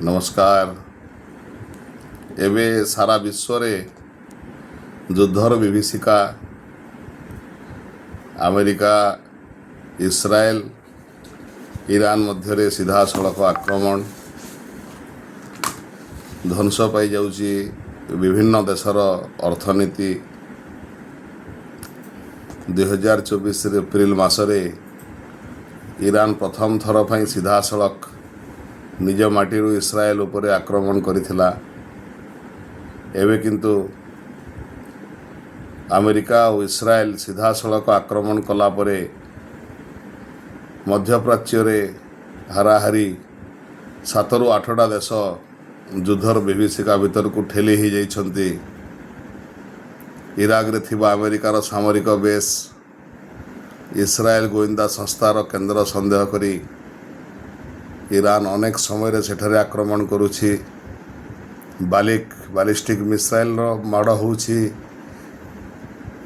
नमस्कार। एबे सारा विश्व रे युद्धर विभीषिका अमेरिका इस्राएल ईरान मध्य सीधा सड़क आक्रमण ध्वंस पाई जाउची विभिन्न देशर अर्थनीति। 2024 एप्रिल मासरे ईरान प्रथम थर पर सीधा सड़क निज माटी इस्राएल उपरे आक्रमण करिथिला। एबे किंतु अमेरिका और इस्राएल सीधा सड़क आक्रमण कला परे मध्यप्राच्य रे हाराहारी 7 ରୁ 8टा देश युद्धर विभीषिका भीतर को ठेली ही जाइछंती। इराक रे थिबा अमेरिकार सामरिक बेस इस्राएल गोइंदा संस्थार केंद्र संदेह करी ईरान अनेक समय सेठारे आक्रमण करुछि। बालिस्टिक मिसाइल माड़ होछि।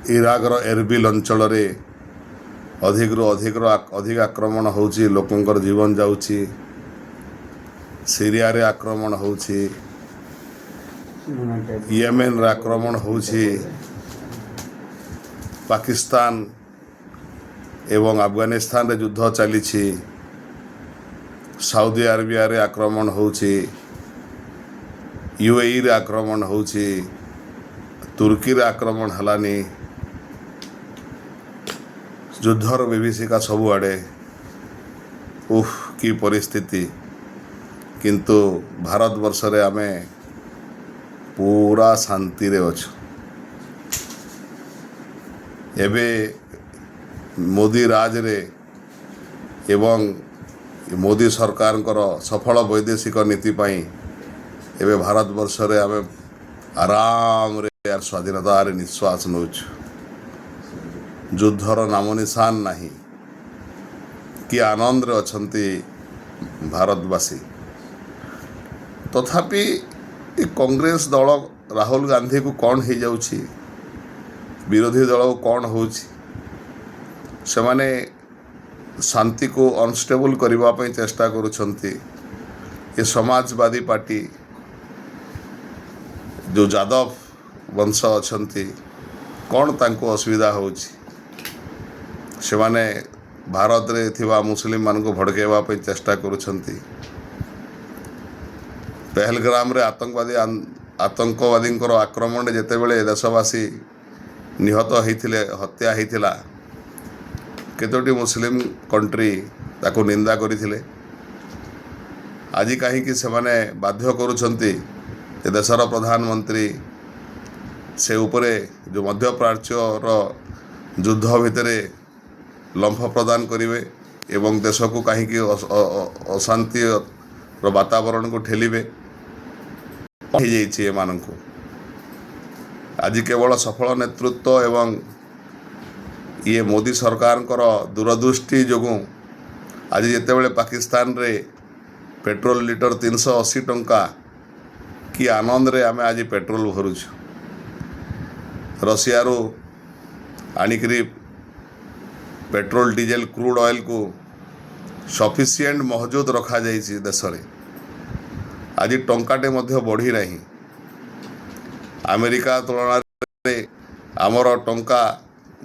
इराक एरबिल अंचल रे अधिक आक्रमण होछि, लोकंकर जीवन जाउछि। सीरिया रे आक्रमण होछि, येमेन रे आक्रमण होछि, पाकिस्तान एवं अफगानिस्तान रे युद्ध चलीछि। सऊदी अरेबिया रे आक्रमण होछि, यूएई रे आक्रमण होछि, तुर्की रे आक्रमण हलानी। युद्धर विभीषिका सबुआड़े की परिस्थिति। किंतु भारत वर्ष रे आमे पूरा शांति रे अछु। एबे मोदी राज रे एवं मोदी सरकार सफल वैदेशिक नीति पाई एबे भारत वर्ष रे आमे आराम रे यार स्वाधीनता रे निश्वास नौछु। युद्धर नाम निशान नहीं कि आनंद रे अछंती भारतवासी। तथापि कांग्रेस दल राहुल गांधी को कौन हो जाउछि, विरोधी दल को कौन होछि, से माने शांति को अनस्टेबल करबा पई चेष्टा करुछंती। ये समाजवादी पार्टी जो यादव वंश अछंती कौन तांको असुविधा होछि, से माने भारत रे थिबा मुस्लिम मान को भड़केबा पई चेष्टा करुछंती। पहलग्राम रे आतंकवादी आक्रमण जेते बेले देशवासी निहत होइथिले, हत्या होइथिला, केतोटी मुस्लिम कंट्री ताको निंदा करिथिले। आज कहीं से माने बाध्य करुछंती देशर प्रधानमंत्री से उपरे जो मध्यप्राच्य युद्ध भितरे लंफ प्रदान करिवे एवं देश को कहीं अशांति वातावरण को ठेलिबे एमानंकु। आज केवल सफल नेतृत्व एवं ये मोदी सरकार दूरदृष्टि जोगु आज जितेबले पाकिस्तान रे पेट्रोल लीटर 380 टंका कि आनंद रे आमे आज पेट्रोल भरुछु। रशिया रो आनिकरी पेट्रोल डीजेल क्रूड ऑयल को सफिशिएंट मौजूद रखा जाइछि देश रे। आज टंकाटे मध्य बढ़ी नहीं। अमेरिका तुलना रे आमर टंका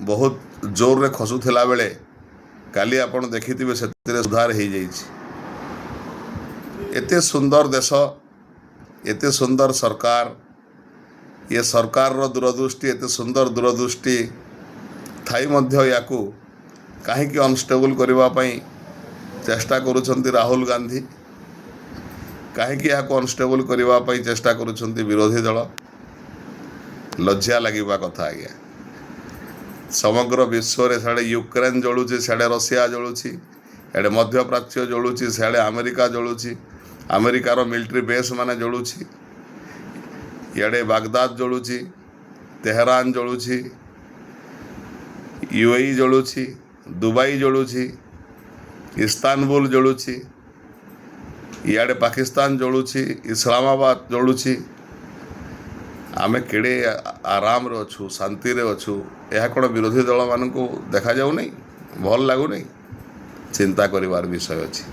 बहुत जोर रे खसुथिला बेले काली आपण देखिथिबे सेतिरे सुधार हो जाइछि। एते सुंदर देश, एते सुंदर सरकार, ये सरकार रो दूरदृष्टि, एते सुंदर दूरदृष्टि थाई मध्य याकू कहीं अनस्टेबल करबा पई चेष्टा करुछंती राहुल गांधी, कहीं अनस्टेबल करबा पई चेष्टा करुछंती विरोधी दल। लज्जा लगिबा कथा आज्ञा। समग्र विश्व रे साड़े यूक्रेन जलुची, साड़े रशिया जलुची, एडे मध्यप्राच्य जलुची, साड़े अमेरिका जलुची, अमेरिकार मिलिट्री बेस माने जलुची, इडे बागदाद जलुची, तेहरान जलुची, यूएई जलुची, दुबई जलुची, इस्तानबुल जलुची, इडे पाकिस्तान जलुची, इस्लामाबाद जलुची। आमे केड़े आराम रे अछु, शांति रे अछु। यह कौन विरोधी दल मान देखा जाऊ नहीं, भल लगु नहीं, चिंता करिवार विषय अछि।